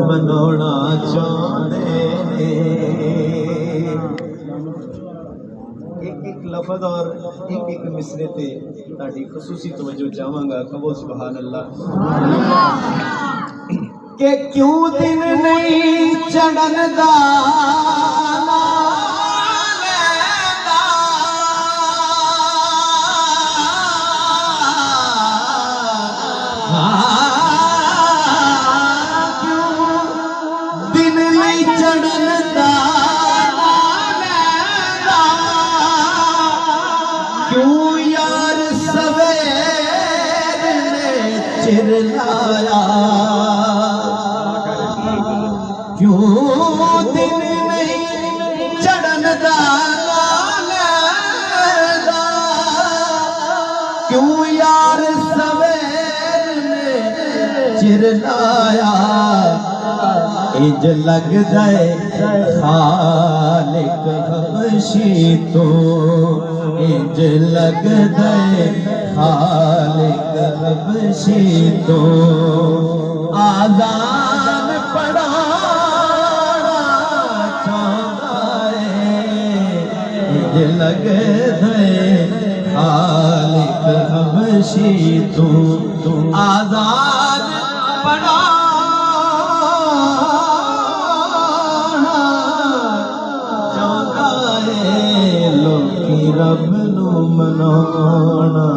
मनाना चाहते एक लफज और एक मिसरे ते ताड़ी खसूसी तवज्जो चाहांगा। कहो सुभान अल्लाह। के क्यों दिन नहीं चढ़न दा चिरलाया क्यों दिन नहीं चढ़न दा क्यों यार सवेर ने चिरलाया इंज लगदा है खालिक हबशी तो इंज लगदा है खालिक हबशी तो आज़ान पढ़ाना चाहता है इंज लगदा है खालिक हबशी तो आज़ान पढ़ाना चाहता है लोकी रब नू मनाना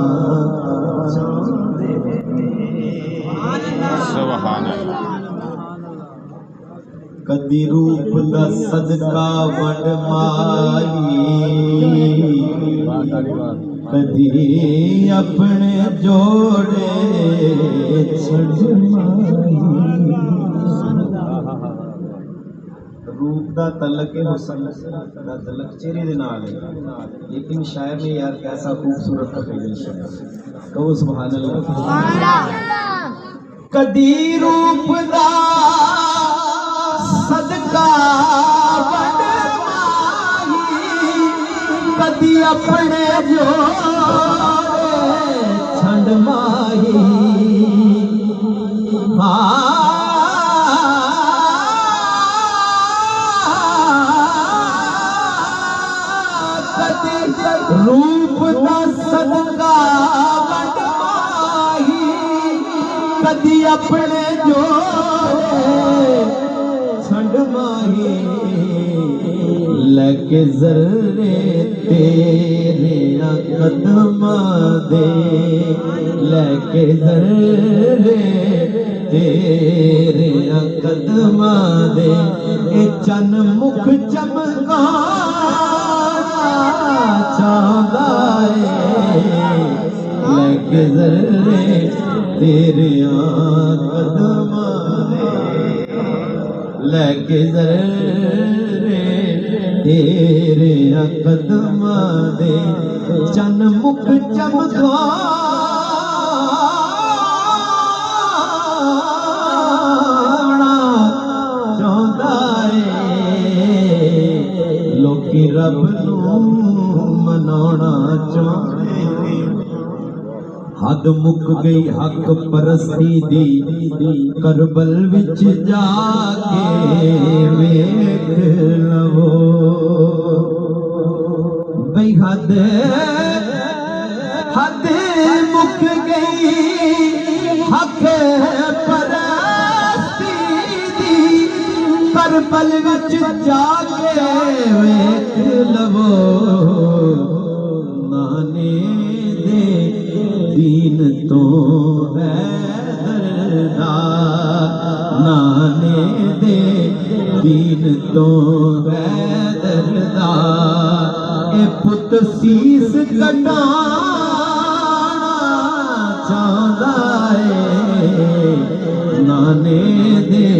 कदी रूप दा सदका वड माई कदी अपने जोड़े रूप दा तलक हुसन दा तलक चेहरे दे नाल है लेकिन शायर ने यार कैसा खूबसूरत तकदीर सुना। कहो सुभान अल्लाह। कदी रूप दा सदका वड माही कदी अपने जोड़े छंड माही कदी रूप दा सदका वड माही कदी अपने जोड़े छंड माही लगे जर्रे तेरे कदमा दे लगे जर्रे तेरे कदमा दे ए चन मुख चमकाना चाहता है लगे जर्रे तेरे कदमा दे लगे जर्रे तेरे कदमा दे चन मुख चमकाना चाहता है लोकी रब नू मनाना चाहते हद मुक गई हक परस्ती दी करबल विच जाके वेख लवो बई हद मुक गई हक परस्ती दी करबल विच जाके वेख लवो नाने दीन तो है दरदार नाने दे दीन तो है दरदार ए पुत सीस कटाना चाहता है नाने दे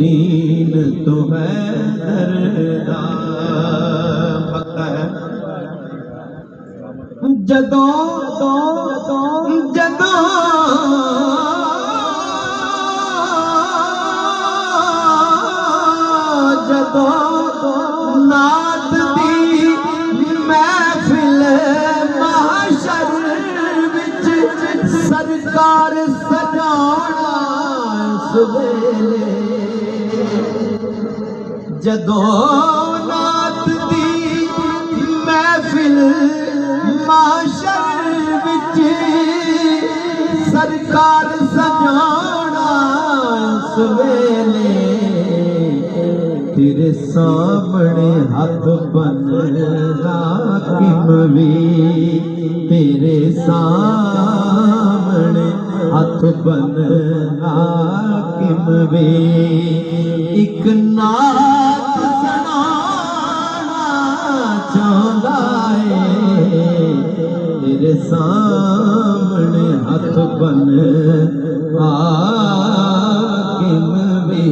दीन तो है दरदार पक्का है जदों नात दी महफिल महशर विच सरकार सजाना ਉਸ ਵੇਲੇ ਜਦੋਂ ਨਾਤ ਦੀ महफिल माशर विच सरकार सजाना इस वेले तेरे सामने हाथ बनना किम भी तेरे सामने हाथ बनना किम भी एक नात चाहता है तेरे सामने हाथ बन हाकिम भी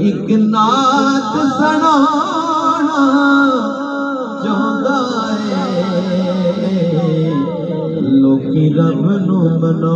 एक नात सुनाना चाहता है लोकी रब नू मना